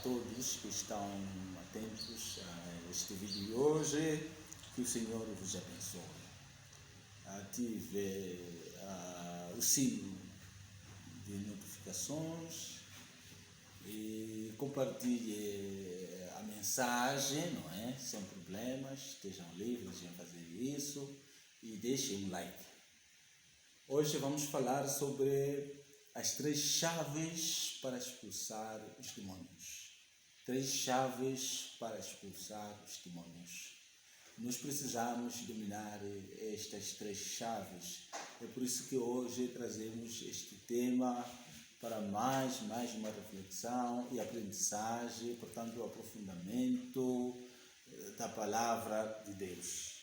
todos que estão atentos a este vídeo de hoje. Que o Senhor vos abençoe. Ative o sino de notificações e compartilhe a mensagem, não é? Sem problemas, estejam livres em fazer isso e deixem um like. Hoje vamos falar sobre as 3 chaves para expulsar os demônios. 3 chaves para expulsar os demônios. Nós precisamos dominar estas 3 chaves. É por isso que hoje trazemos este tema para mais uma reflexão e aprendizagem, portanto, o aprofundamento da palavra de Deus.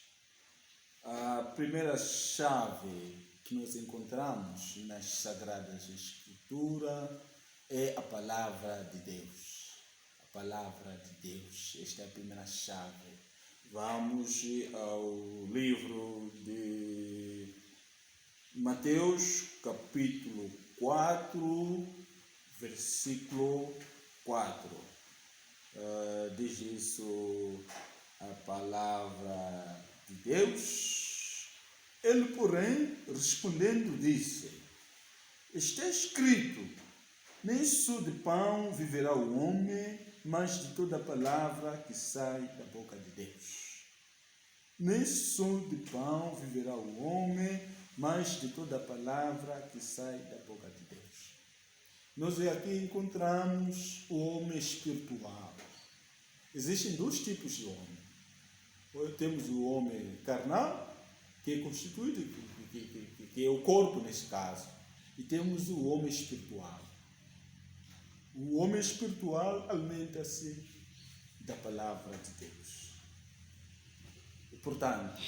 A primeira chave que nós encontramos nas Sagradas Escrituras é a palavra de Deus. A palavra de Deus. Esta é a primeira chave. Vamos ao livro de Mateus, capítulo 4, versículo 4. Diz isso a palavra de Deus. Ele, porém, respondendo, disse: está escrito, nem só de pão viverá o homem, mas de toda a palavra que sai da boca de Deus. Nem só de pão viverá o homem, mas de toda a palavra que sai da boca de Deus. Nós aqui encontramos o homem espiritual. Existem 2 tipos de homem. Temos o homem carnal, que é constituído, que é o corpo nesse caso. E temos o homem espiritual. O homem espiritual alimenta-se da palavra de Deus. E, portanto,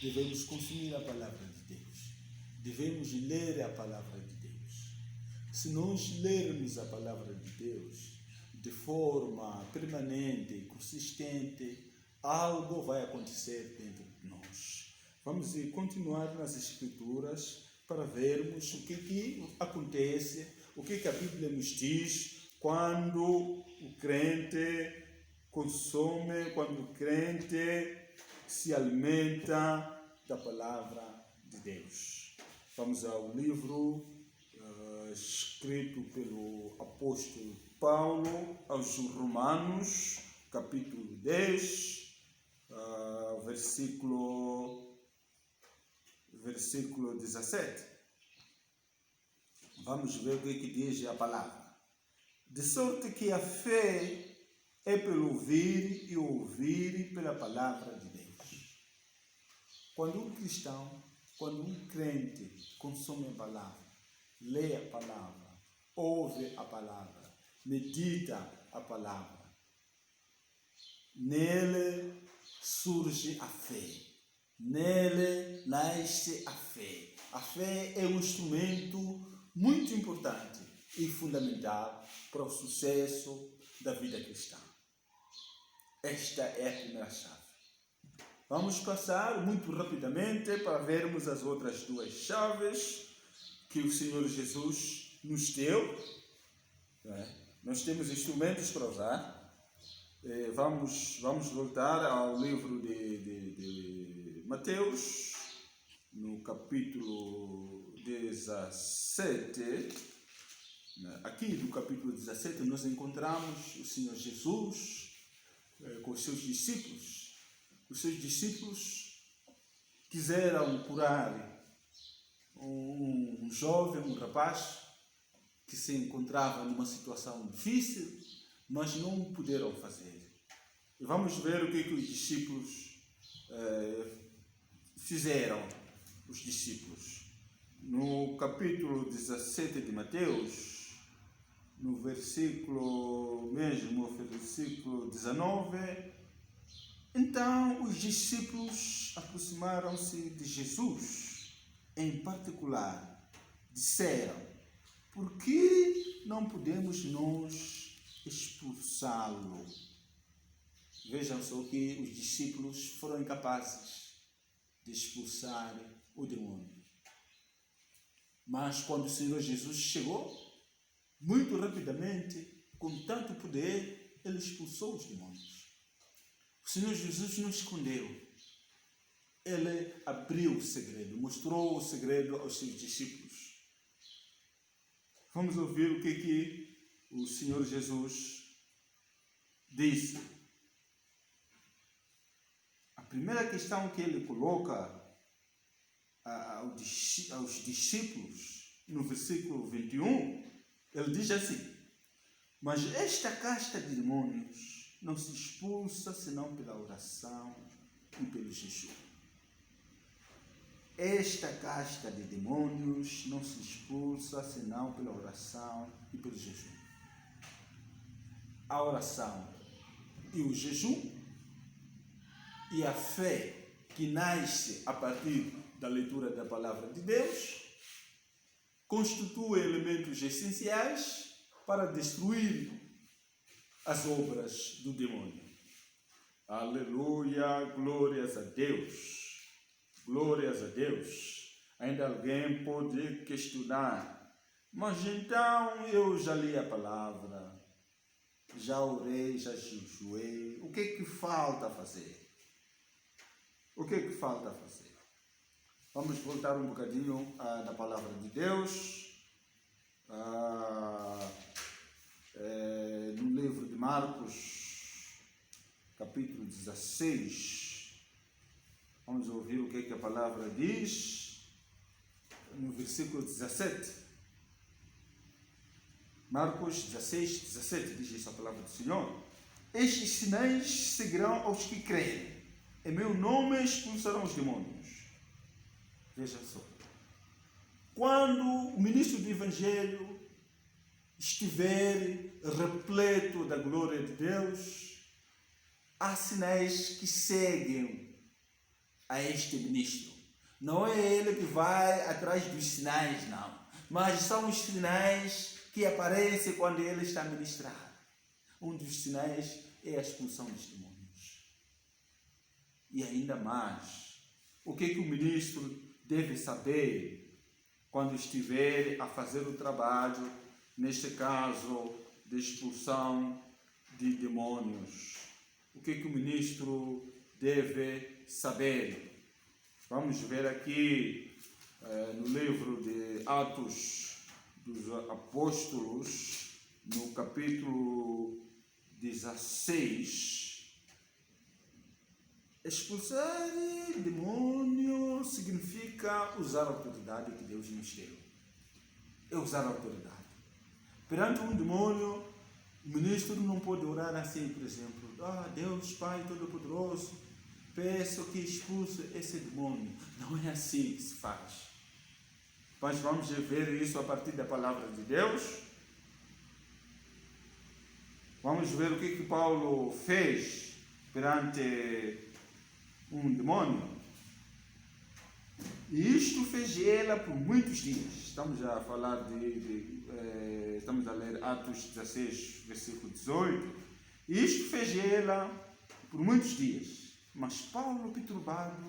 devemos consumir a palavra de Deus. Devemos ler a palavra de Deus. Se nós lermos a palavra de Deus de forma permanente e consistente, algo vai acontecer dentro de nós. Vamos continuar nas Escrituras para vermos o que acontece, o que a Bíblia nos diz quando o crente consome, quando o crente se alimenta da palavra de Deus. Vamos ao livro escrito pelo apóstolo Paulo aos Romanos, capítulo 10, versículo 17. Vamos ver o que diz a palavra. De sorte que a fé é pelo ouvir e ouvir pela palavra de Deus. Quando um cristão, quando um crente consome a palavra, lê a palavra, ouve a palavra, medita a palavra, nele surge a fé. Nele nasce a fé. A fé é um instrumento muito importante e fundamental para o sucesso da vida cristã. Esta é a primeira chave. Vamos passar muito rapidamente para vermos as outras 2 chaves que o Senhor Jesus nos deu. Nós temos instrumentos para usar. Vamos voltar ao livro de Mateus, no capítulo 17. Aqui no capítulo 17 nós encontramos o Senhor Jesus com os seus discípulos. Os seus discípulos quiseram curar um jovem, um rapaz, que se encontrava numa situação difícil, mas não puderam fazer. E vamos ver o que os discípulos fizeram. Os discípulos. No capítulo 17 de Mateus, no versículo 19, então os discípulos aproximaram-se de Jesus, em particular, disseram: por que não podemos nós expulsá-lo? Vejam só que os discípulos foram incapazes de expulsar o demônio. Mas quando o Senhor Jesus chegou, muito rapidamente, com tanto poder, ele expulsou os demônios. O Senhor Jesus não escondeu. Ele abriu o segredo, mostrou o segredo aos seus discípulos. Vamos ouvir o que o Senhor Jesus disse. A primeira questão que ele coloca aos discípulos, no versículo 21, ele diz assim: mas esta casta de demônios não se expulsa senão pela oração e pelo jejum. Esta casta de demônios não se expulsa senão pela oração e pelo jejum. A oração e o jejum e a fé que nasce a partir da leitura da palavra de Deus constituem elementos essenciais para destruir as obras do demônio. Aleluia, glórias a Deus. Glórias a Deus. Ainda alguém pode questionar: mas então eu já li a palavra, já orei, já jejuei, o que é que falta fazer? O que é que falta fazer? Vamos voltar um bocadinho na palavra de Deus, no livro de Marcos, capítulo 16. Vamos ouvir o que a palavra diz no versículo 17. Marcos 16, 17 diz isso a palavra do Senhor: estes sinais seguirão aos que creem. Em meu nome expulsarão os demônios. Veja só. Quando o ministro do Evangelho estiver repleto da glória de Deus, há sinais que seguem a este ministro. Não é ele que vai atrás dos sinais, não. Mas são os sinais que aparecem quando ele está a ministrar. Um dos sinais é a expulsão dos demônios. E ainda mais, o que o ministro deve saber quando estiver a fazer o trabalho, neste caso, de expulsão de demônios? O que o ministro deve saber? Vamos ver aqui no livro de Atos dos Apóstolos, no capítulo 16. Expulsar demônio significa usar a autoridade que Deus nos deu. É usar a autoridade. Perante um demônio, o ministro não pode orar assim, por exemplo: Deus Pai Todo-Poderoso, peço que expulse esse demônio. Não é assim que se faz. Mas vamos ver isso a partir da palavra de Deus. Vamos ver o que Paulo fez perante um demônio. E isto fez ela por muitos dias. Estamos a falar estamos a ler Atos 16, versículo 18. E isto fez ela por muitos dias. Mas Paulo, perturbado,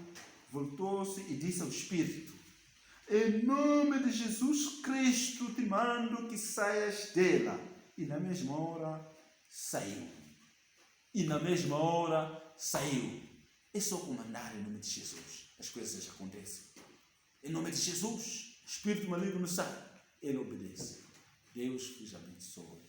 voltou-se e disse ao Espírito: em nome de Jesus Cristo te mando que saias dela. E na mesma hora saiu. É só comandar em nome de Jesus. As coisas acontecem. Em nome de Jesus, espírito maligno sai. Ele obedece. Deus vos abençoe.